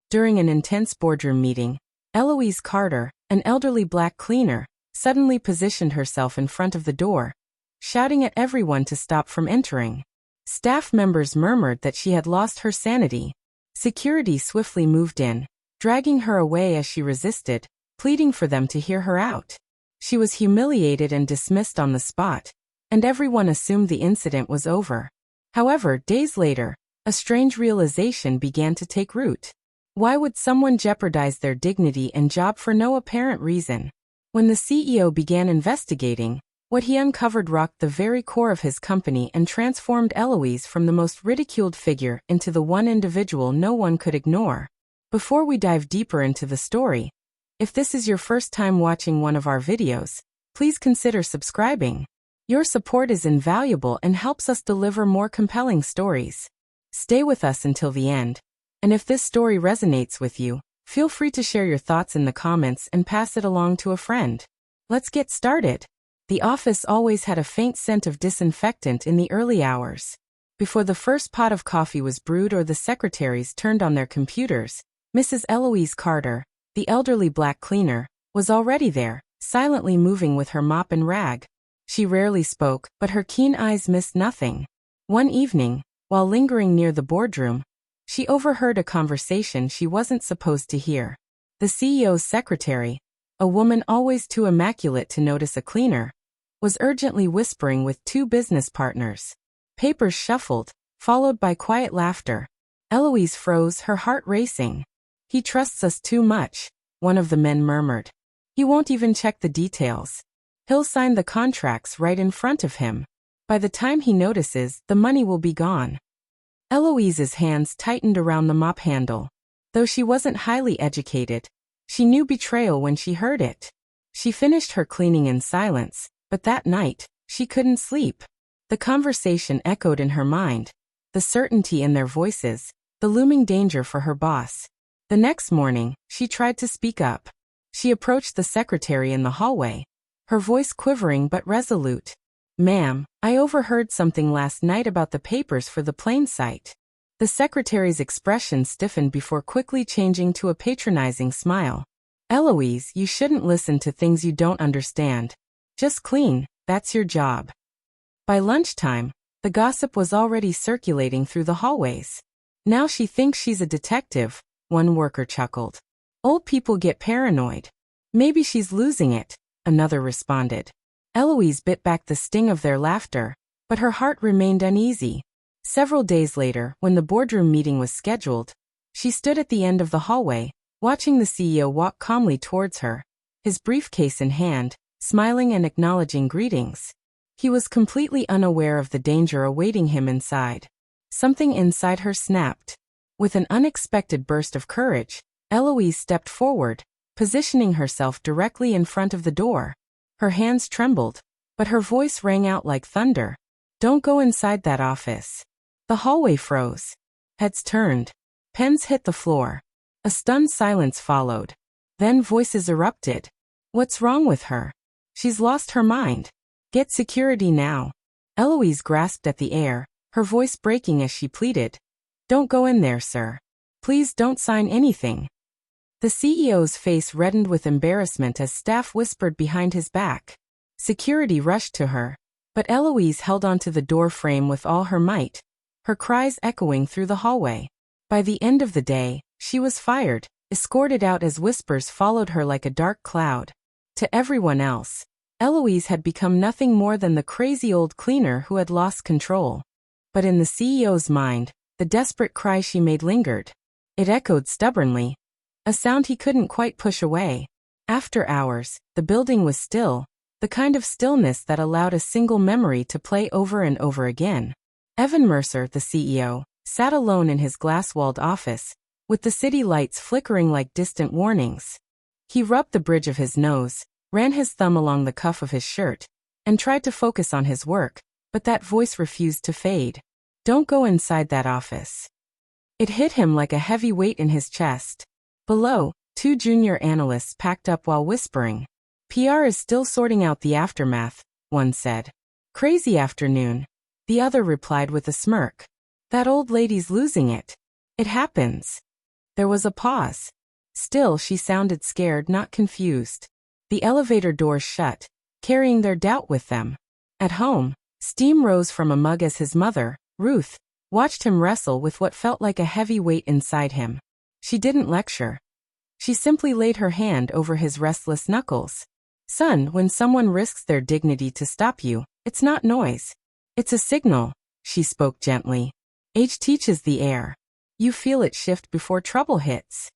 During an intense boardroom meeting, Eloise Carter, an elderly black cleaner, suddenly positioned herself in front of the door, shouting at everyone to stop from entering. Staff members murmured that she had lost her sanity. Security swiftly moved in, dragging her away as she resisted, pleading for them to hear her out. She was humiliated and dismissed on the spot, and everyone assumed the incident was over. However, days later, a strange realization began to take root. Why would someone jeopardize their dignity and job for no apparent reason? When the CEO began investigating, what he uncovered rocked the very core of his company and transformed Eloise from the most ridiculed figure into the one individual no one could ignore. Before we dive deeper into the story, if this is your first time watching one of our videos, please consider subscribing. Your support is invaluable and helps us deliver more compelling stories. Stay with us until the end, and if this story resonates with you, feel free to share your thoughts in the comments and pass it along to a friend. Let's get started. The office always had a faint scent of disinfectant in the early hours. Before the first pot of coffee was brewed or the secretaries turned on their computers, Mrs. Eloise Carter, the elderly black cleaner, was already there, silently moving with her mop and rag. She rarely spoke, but her keen eyes missed nothing. One evening, while lingering near the boardroom, she overheard a conversation she wasn't supposed to hear. The CEO's secretary, a woman always too immaculate to notice a cleaner, was urgently whispering with two business partners. Papers shuffled, followed by quiet laughter. Eloise froze, her heart racing. "He trusts us too much," one of the men murmured. "He won't even check the details. He'll sign the contracts right in front of him. By the time he notices, the money will be gone." Eloise's hands tightened around the mop handle. Though she wasn't highly educated, she knew betrayal when she heard it. She finished her cleaning in silence, but that night, she couldn't sleep. The conversation echoed in her mind, the certainty in their voices, the looming danger for her boss. The next morning, she tried to speak up. She approached the secretary in the hallway, her voice quivering but resolute. "Ma'am, I overheard something last night about the papers for the plane site." The secretary's expression stiffened before quickly changing to a patronizing smile. "Eloise, you shouldn't listen to things you don't understand. Just clean, that's your job." By lunchtime, the gossip was already circulating through the hallways. "Now she thinks she's a detective," one worker chuckled. "Old people get paranoid." "Maybe she's losing it," another responded. Eloise bit back the sting of their laughter, but her heart remained uneasy. Several days later, when the boardroom meeting was scheduled, she stood at the end of the hallway, watching the CEO walk calmly towards her, his briefcase in hand, smiling and acknowledging greetings. He was completely unaware of the danger awaiting him inside. Something inside her snapped. With an unexpected burst of courage, Eloise stepped forward, positioning herself directly in front of the door. Her hands trembled, but her voice rang out like thunder. "Don't go inside that office." The hallway froze. Heads turned. Pens hit the floor. A stunned silence followed. Then voices erupted. "What's wrong with her? She's lost her mind. Get security now." Eloise grasped at the air, her voice breaking as she pleaded. "Don't go in there, sir. Please don't sign anything." The CEO's face reddened with embarrassment as staff whispered behind his back. Security rushed to her, but Eloise held onto the door frame with all her might, her cries echoing through the hallway. By the end of the day, she was fired, escorted out as whispers followed her like a dark cloud. To everyone else, Eloise had become nothing more than the crazy old cleaner who had lost control. But in the CEO's mind, the desperate cry she made lingered. It echoed stubbornly, a sound he couldn't quite push away. After hours, the building was still, the kind of stillness that allowed a single memory to play over and over again. Evan Mercer, the CEO, sat alone in his glass-walled office, with the city lights flickering like distant warnings. He rubbed the bridge of his nose, ran his thumb along the cuff of his shirt, and tried to focus on his work, but that voice refused to fade. "Don't go inside that office." It hit him like a heavy weight in his chest. Below, two junior analysts packed up while whispering. "PR is still sorting out the aftermath," one said. "Crazy afternoon," the other replied with a smirk. "That old lady's losing it. It happens." There was a pause. Still, she sounded scared, not confused. The elevator doors shut, carrying their doubt with them. At home, steam rose from a mug as his mother, Ruth, watched him wrestle with what felt like a heavy weight inside him. She didn't lecture. She simply laid her hand over his restless knuckles. Son, when someone risks their dignity to stop you, it's not noise. It's a signal, she spoke gently. Age teaches the air. You feel it shift before trouble hits.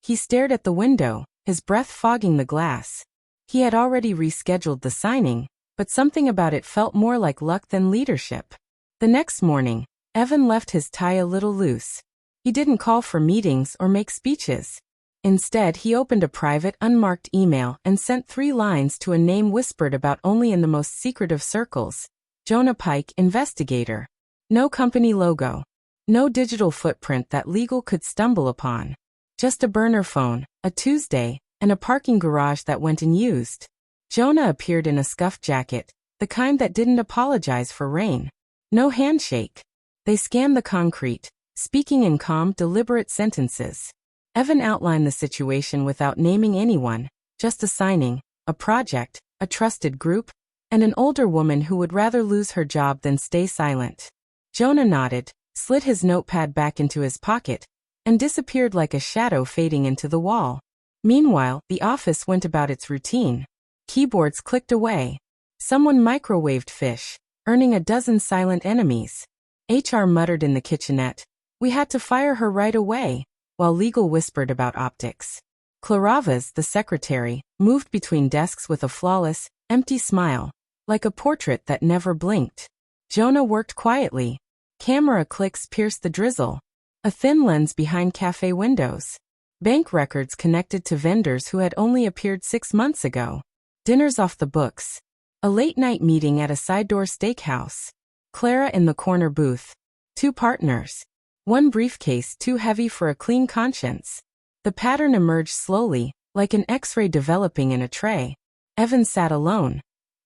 He stared at the window, his breath fogging the glass. He had already rescheduled the signing, but something about it felt more like luck than leadership. The next morning, Evan left his tie a little loose. He didn't call for meetings or make speeches. Instead, he opened a private, unmarked email and sent 3 lines to a name whispered about only in the most secretive circles. Jonah Pike, investigator. No company logo. No digital footprint that legal could stumble upon. Just a burner phone, a Tuesday, and a parking garage that went unused. Jonah appeared in a scuffed jacket, the kind that didn't apologize for rain. No handshake. They scanned the concrete, speaking in calm, deliberate sentences. Evan outlined the situation without naming anyone, just a signing, a project, a trusted group, and an older woman who would rather lose her job than stay silent. Jonah nodded, slid his notepad back into his pocket, and disappeared like a shadow fading into the wall. Meanwhile, the office went about its routine. Keyboards clicked away. Someone microwaved fish, earning a dozen silent enemies. HR muttered in the kitchenette, "We had to fire her right away," while legal whispered about optics. Claravas, the secretary, moved between desks with a flawless, empty smile, like a portrait that never blinked. Jonah worked quietly. Camera clicks pierced the drizzle. A thin lens behind cafe windows. Bank records connected to vendors who had only appeared 6 months ago. Dinners off the books. A late-night meeting at a side-door steakhouse. Clara in the corner booth. 2 partners. 1 briefcase too heavy for a clean conscience. The pattern emerged slowly, like an X-ray developing in a tray. Evan sat alone,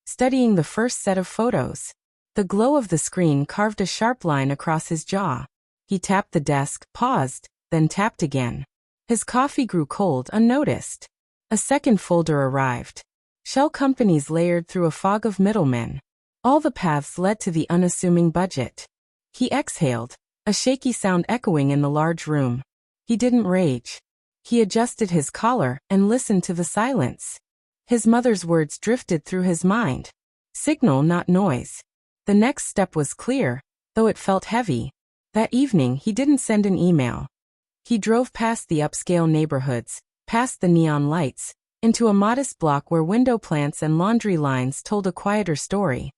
studying the first set of photos. The glow of the screen carved a sharp line across his jaw. He tapped the desk, paused, then tapped again. His coffee grew cold, unnoticed. A second folder arrived. Shell companies layered through a fog of middlemen. All the paths led to the unassuming budget. He exhaled, a shaky sound echoing in the large room. He didn't rage. He adjusted his collar and listened to the silence. His mother's words drifted through his mind. Signal, not noise. The next step was clear, though it felt heavy. That evening, he didn't send an email. He drove past the upscale neighborhoods, past the neon lights, into a modest block where window plants and laundry lines told a quieter story.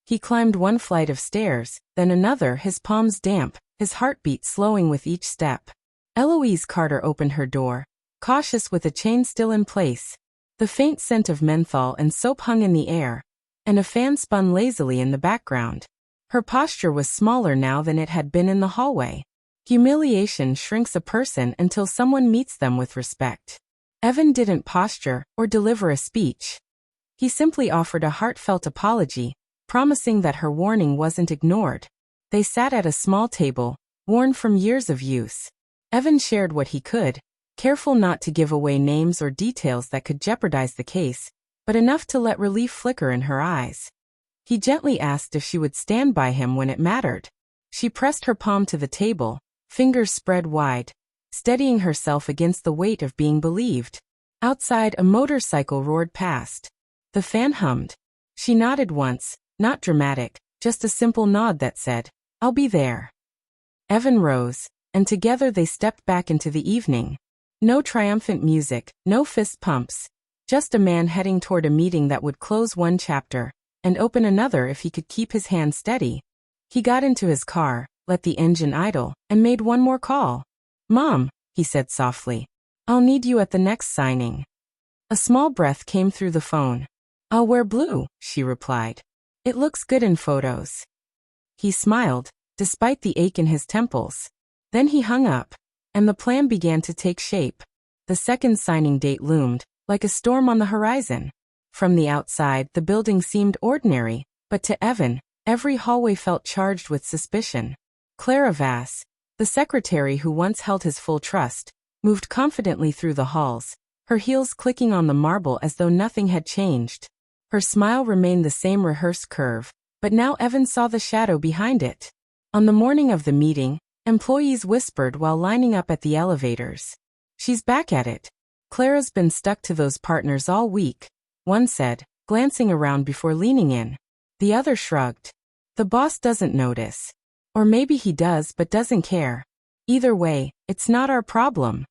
He climbed 1 flight of stairs, then another, his palms damp, his heartbeat slowing with each step. Eloise Carter opened her door, cautious with a chain still in place. The faint scent of menthol and soap hung in the air, and a fan spun lazily in the background. Her posture was smaller now than it had been in the hallway. Humiliation shrinks a person until someone meets them with respect. Evan didn't posture or deliver a speech. He simply offered a heartfelt apology, promising that her warning wasn't ignored. They sat at a small table, worn from years of use. Evan shared what he could, careful not to give away names or details that could jeopardize the case, but enough to let relief flicker in her eyes. He gently asked if she would stand by him when it mattered. She pressed her palm to the table, fingers spread wide, steadying herself against the weight of being believed. Outside, a motorcycle roared past. The fan hummed. She nodded once, not dramatic, just a simple nod that said, "I'll be there." Evan rose, and together they stepped back into the evening. No triumphant music, no fist pumps, just a man heading toward a meeting that would close 1 chapter and open another if he could keep his hand steady. He got into his car, let the engine idle, and made 1 more call. "Mom," he said softly, "I'll need you at the next signing." A small breath came through the phone. "I'll wear blue," she replied. "It looks good in photos." He smiled, despite the ache in his temples. Then he hung up, and the plan began to take shape. The second signing date loomed, like a storm on the horizon. From the outside, the building seemed ordinary, but to Evan, every hallway felt charged with suspicion. Clara Vass, the secretary who once held his full trust, moved confidently through the halls, her heels clicking on the marble as though nothing had changed. Her smile remained the same rehearsed curve, but now Evan saw the shadow behind it. On the morning of the meeting, employees whispered while lining up at the elevators. "She's back at it. Clara's been stuck to those partners all week," one said, glancing around before leaning in. The other shrugged. "The boss doesn't notice. Or maybe he does but doesn't care. Either way, it's not our problem."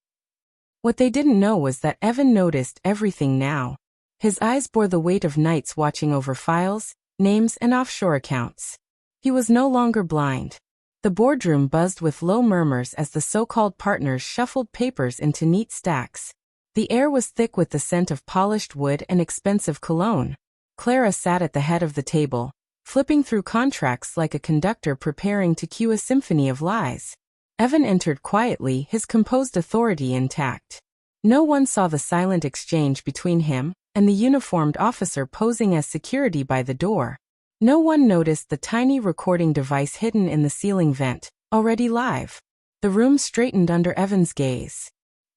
What they didn't know was that Evan noticed everything now. His eyes bore the weight of nights watching over files, names, and offshore accounts. He was no longer blind. The boardroom buzzed with low murmurs as the so-called partners shuffled papers into neat stacks. The air was thick with the scent of polished wood and expensive cologne. Clara sat at the head of the table, flipping through contracts like a conductor preparing to cue a symphony of lies. Evan entered quietly, his composed authority intact. No one saw the silent exchange between him and the uniformed officer posing as security by the door. No one noticed the tiny recording device hidden in the ceiling vent, already live. The room straightened under Evan's gaze.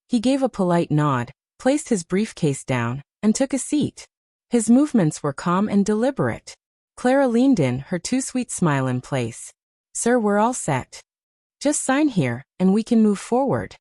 He gave a polite nod, placed his briefcase down, and took a seat. His movements were calm and deliberate. Clara leaned in, her too sweet smile in place. "Sir, we're all set. Just sign here, and we can move forward."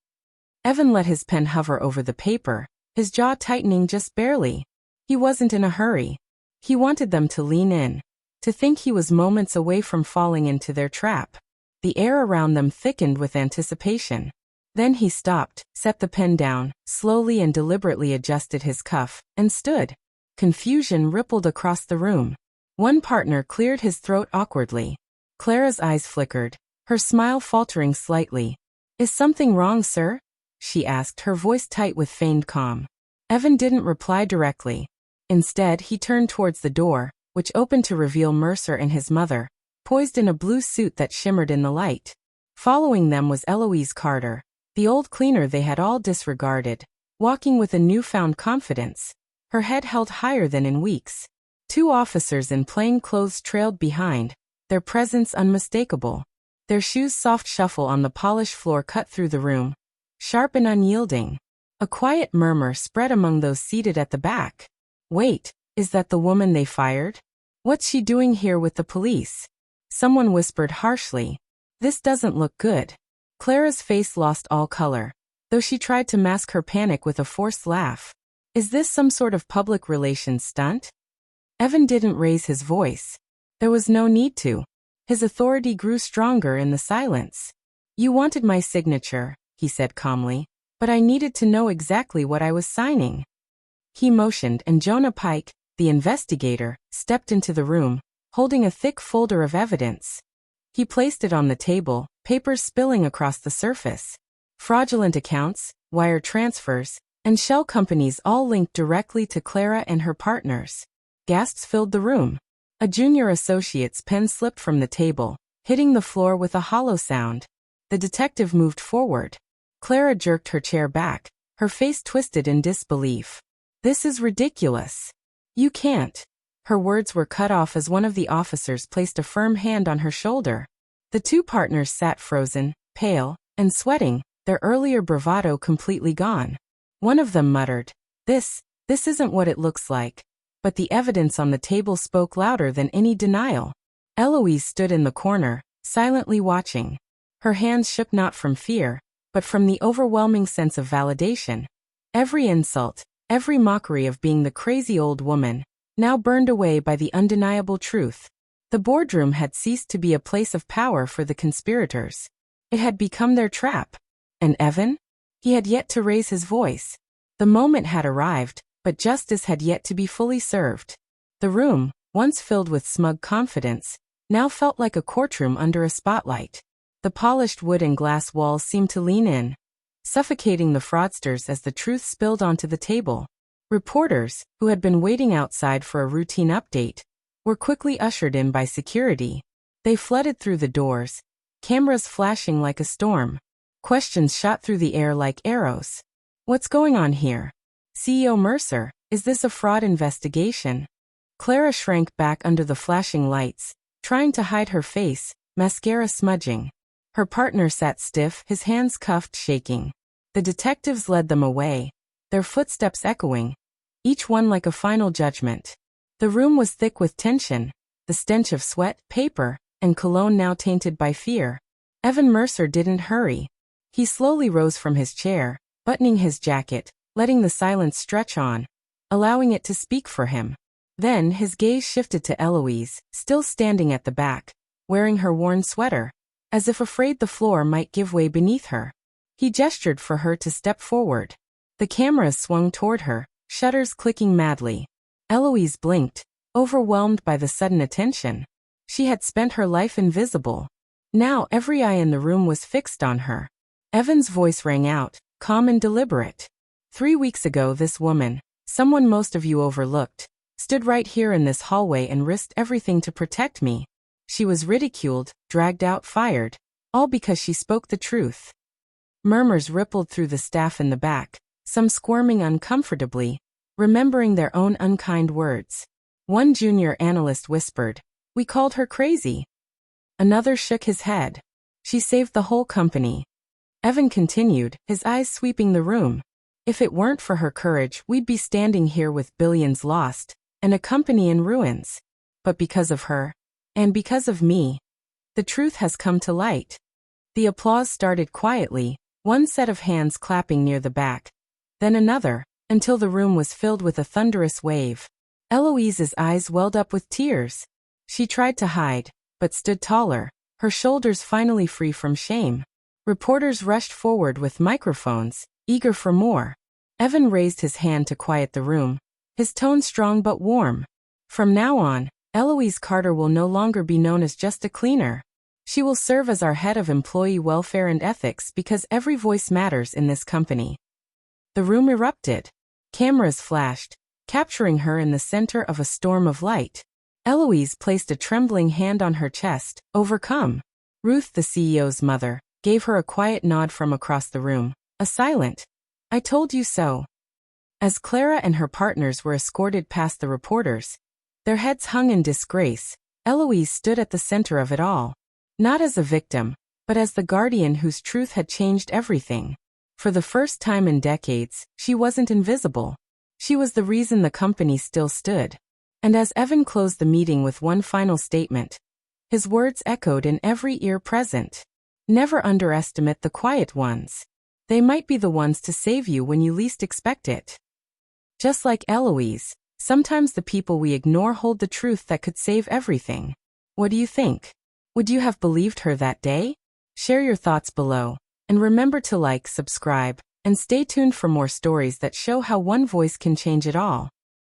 Evan let his pen hover over the paper, his jaw tightening just barely. He wasn't in a hurry. He wanted them to lean in, to think he was moments away from falling into their trap. The air around them thickened with anticipation. Then he stopped, set the pen down, slowly and deliberately adjusted his cuff, and stood. Confusion rippled across the room. One partner cleared his throat awkwardly. Clara's eyes flickered, her smile faltering slightly. "Is something wrong, sir?" she asked, her voice tight with feigned calm. Evan didn't reply directly. Instead, he turned towards the door, which opened to reveal Mercer and his mother, poised in a blue suit that shimmered in the light. Following them was Eloise Carter, the old cleaner they had all disregarded, walking with a newfound confidence, her head held higher than in weeks. Two officers in plain clothes trailed behind, their presence unmistakable. Their shoes' soft shuffle on the polished floor cut through the room, sharp and unyielding. A quiet murmur spread among those seated at the back. "Wait, is that the woman they fired? What's she doing here with the police?" Someone whispered harshly. "This doesn't look good." Clara's face lost all color, though she tried to mask her panic with a forced laugh. "Is this some sort of public relations stunt?" Evan didn't raise his voice. There was no need to. His authority grew stronger in the silence. "You wanted my signature," he said calmly, "but I needed to know exactly what I was signing." He motioned, and Jonah Pike, the investigator, stepped into the room, holding a thick folder of evidence. He placed it on the table, papers spilling across the surface. Fraudulent accounts, wire transfers, and shell companies all linked directly to Clara and her partners. Gasps filled the room. A junior associate's pen slipped from the table, hitting the floor with a hollow sound. The detective moved forward. Clara jerked her chair back, her face twisted in disbelief. "This is ridiculous. You can't." Her words were cut off as one of the officers placed a firm hand on her shoulder. The two partners sat frozen, pale, and sweating, their earlier bravado completely gone. One of them muttered, This isn't what it looks like." But the evidence on the table spoke louder than any denial. Eloise stood in the corner, silently watching. Her hands shook not from fear, but from the overwhelming sense of validation. Every insult, every mockery of being the crazy old woman, now burned away by the undeniable truth. The boardroom had ceased to be a place of power for the conspirators. It had become their trap. And Evan? He had yet to raise his voice. The moment had arrived, but justice had yet to be fully served. The room, once filled with smug confidence, now felt like a courtroom under a spotlight. The polished wood and glass walls seemed to lean in, suffocating the fraudsters as the truth spilled onto the table. Reporters, who had been waiting outside for a routine update, were quickly ushered in by security. They flooded through the doors, cameras flashing like a storm. Questions shot through the air like arrows. "What's going on here? CEO Mercer, is this a fraud investigation?" Clara shrank back under the flashing lights, trying to hide her face, mascara smudging. Her partner sat stiff, his hands cuffed, shaking. The detectives led them away, their footsteps echoing, each one like a final judgment. The room was thick with tension, the stench of sweat, paper, and cologne now tainted by fear. Evan Mercer didn't hurry. He slowly rose from his chair, buttoning his jacket, letting the silence stretch on, allowing it to speak for him. Then his gaze shifted to Eloise, still standing at the back, wearing her worn sweater, as if afraid the floor might give way beneath her. He gestured for her to step forward. The cameras swung toward her, shutters clicking madly. Eloise blinked, overwhelmed by the sudden attention. She had spent her life invisible. Now every eye in the room was fixed on her. Evan's voice rang out, calm and deliberate. 3 weeks ago this woman, someone most of you overlooked, stood right here in this hallway and risked everything to protect me. She was ridiculed, dragged out, fired, all because she spoke the truth. Murmurs rippled through the staff in the back, some squirming uncomfortably, remembering their own unkind words. One junior analyst whispered, "We called her crazy." Another shook his head. "She saved the whole company." Evan continued, his eyes sweeping the room. "If it weren't for her courage, we'd be standing here with billions lost, and a company in ruins. But because of her, and because of me, the truth has come to light." The applause started quietly, one set of hands clapping near the back, then another, until the room was filled with a thunderous wave. Eloise's eyes welled up with tears. She tried to hide, but stood taller, her shoulders finally free from shame. Reporters rushed forward with microphones, eager for more. Evan raised his hand to quiet the room, his tone strong but warm. "From now on, Eloise Carter will no longer be known as just a cleaner. She will serve as our head of employee welfare and ethics because every voice matters in this company." The room erupted. Cameras flashed, capturing her in the center of a storm of light. Eloise placed a trembling hand on her chest, overcome. Ruth, the CEO's mother, gave her a quiet nod from across the room, a silent, "I told you so." As Clara and her partners were escorted past the reporters, their heads hung in disgrace, Eloise stood at the center of it all. Not as a victim, but as the guardian whose truth had changed everything. For the first time in decades, she wasn't invisible. She was the reason the company still stood. And as Evan closed the meeting with one final statement, his words echoed in every ear present. "Never underestimate the quiet ones. They might be the ones to save you when you least expect it." Just like Eloise, sometimes the people we ignore hold the truth that could save everything. What do you think? Would you have believed her that day? Share your thoughts below, and remember to like, subscribe, and stay tuned for more stories that show how one voice can change it all.